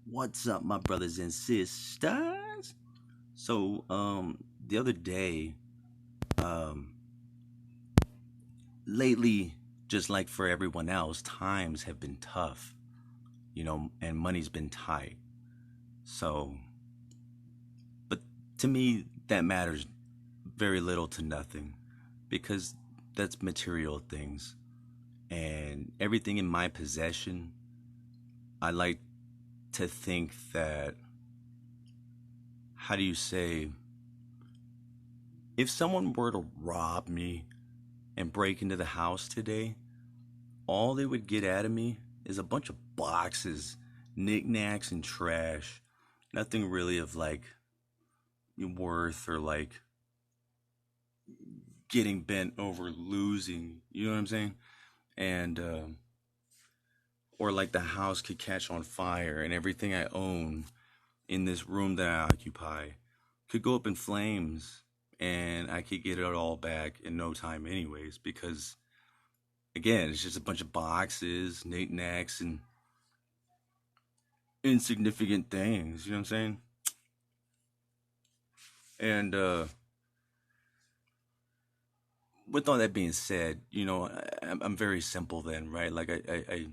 What's up, my brothers and sisters? The other day, um, lately, just like for everyone else, times have been tough, and money's been tight. So, but to me, that matters very little to nothing because that's material things. And everything in my possession, I like to think that, how do you say, if someone were to rob me and break into the house today, all they would get out of me is a bunch of boxes, knickknacks, and trash. Nothing really of like worth or like getting bent over losing. You know what I'm saying? And or like the house could catch on fire and everything I own in this room that I occupy could go up in flames and I could get it all back in no time anyways because again, it's just a bunch of boxes, knickknacks, and insignificant things. You know what I'm saying? And with all that being said, I'm very simple then, right? Like I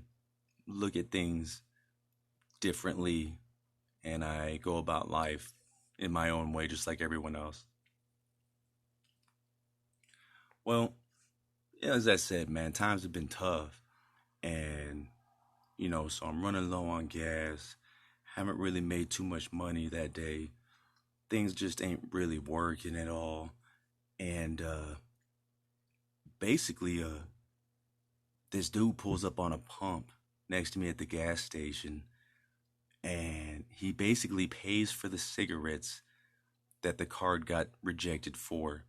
look at things differently and I go about life in my own way, just like everyone else. Well, yeah, as I said, man, times have been tough. And, so I'm running low on gas. Haven't really made too much money that day. Things just ain't really working at all. And basically, this dude pulls up on a pump next to me at the gas station. And he basically pays for the cigarettes that the card got rejected for,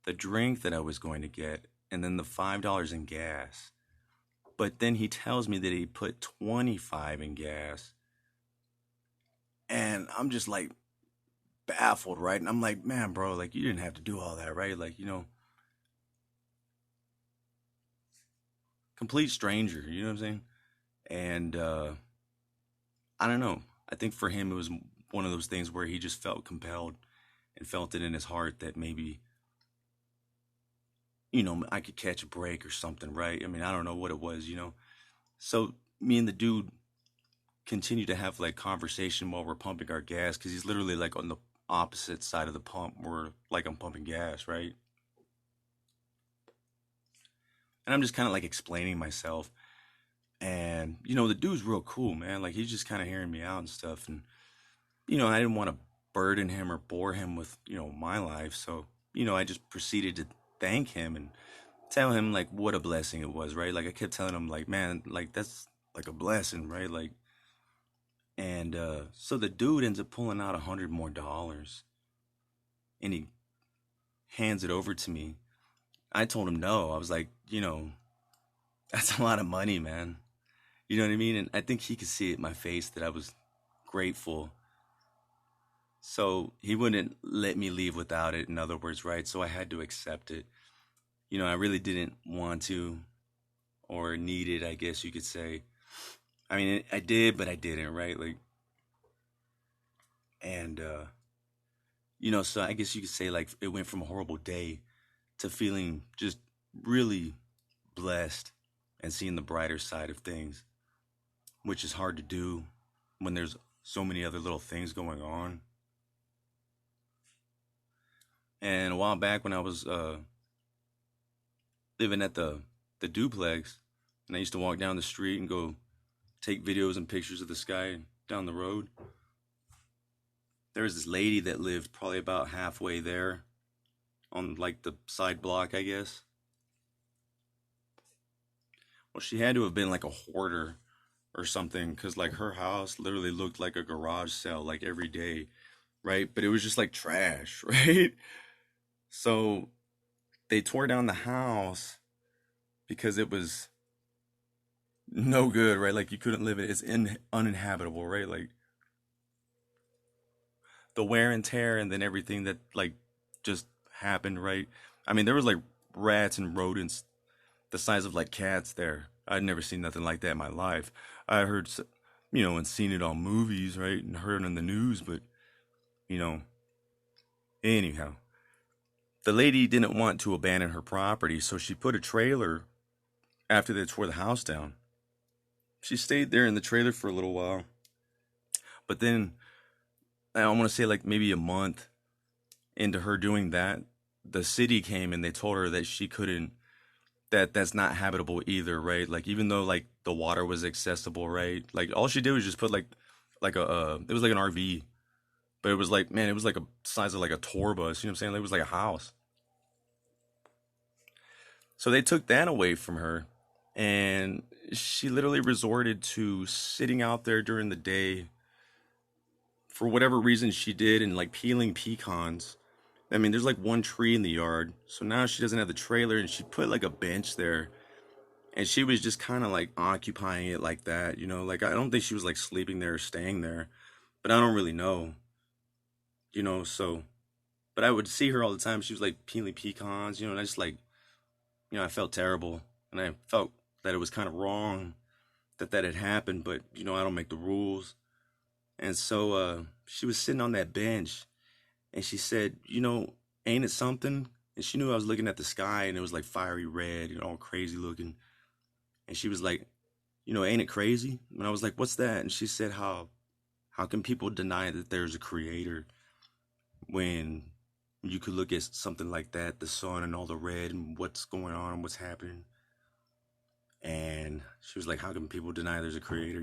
the drink that I was going to get, and then the $5 in gas. But then he tells me that he put 25 in gas. And I'm just like baffled, right? And I'm like, man, bro, like you didn't have to do all that, right? Like, complete stranger, you know what I'm saying? And I don't know. I think for him it was one of those things where he just felt compelled and felt it in his heart that maybe, I could catch a break or something, right? I mean, I don't know what it was. So me and the dude continue to have like conversation while we're pumping our gas because he's literally like on the opposite side of the pump where like I'm pumping gas, right? And I'm just kind of like explaining myself. And, the dude's real cool, man. Like he's just kind of hearing me out and stuff. And, I didn't want to burden him or bore him with, my life. So, I just proceeded to thank him and tell him like what a blessing it was, right? Like I kept telling him like, man, like that's like a blessing, right? Like, and so the dude ends up pulling out $100 more, and he hands it over to me. I told him no. I was like, that's a lot of money, man. You know what I mean? And I think he could see it in my face that I was grateful. So he wouldn't let me leave without it, in other words, right? So I had to accept it. I really didn't want to or need it, I guess you could say. I mean, I did, but I didn't, right? Like, and, so I guess you could say, like, it went from a horrible day to feeling just really blessed and seeing the brighter side of things, which is hard to do when there's so many other little things going on. And a while back when I was living at the duplex, and I used to walk down the street and go take videos and pictures of the sky down the road, there was this lady that lived probably about halfway there on like the side block, I guess. Well, she had to have been like a hoarder or something because like her house literally looked like a garage sale like every day, right? But it was just like trash, right? So they tore down the house because it was no good, right? Like you couldn't live in it. It's uninhabitable, right? Like the wear and tear and then everything that like just happened, right? I mean, there was like rats and rodents the size of like cats there. I'd never seen nothing like that in my life. I heard and seen it on movies, right? And heard it in the news, but, you know, anyhow, the lady didn't want to abandon her property, so she put a trailer after they tore the house down. She stayed there in the trailer for a little while, but then I want to say like maybe a month into her doing that, the city came and they told her that she couldn't, that's not habitable either, right? Like even though like the water was accessible, right? Like all she did was just put like a it was like an RV, but it was like, man, it was like a size of like a tour bus. You know what I'm saying? Like, it was like a house. So they took that away from her, and she literally resorted to sitting out there during the day for whatever reason she did and like peeling pecans. I mean, there's like one tree in the yard, so now she doesn't have the trailer, and she put like a bench there, and she was just kind of like occupying it like that, Like I don't think she was like sleeping there or staying there, but I don't really know, So, but I would see her all the time. She was like peeling pecans, and I just like, I felt terrible, and I felt that it was kind of wrong that had happened, but I don't make the rules. And so she was sitting on that bench, and she said, ain't it something? And she knew I was looking at the sky, and it was like fiery red and all crazy looking. And she was like, ain't it crazy? And I was like, what's that? And she said, how can people deny that there's a creator when you could look at something like that, the sun and all the red and what's going on, what's happening? And she was like, how can people deny there's a creator?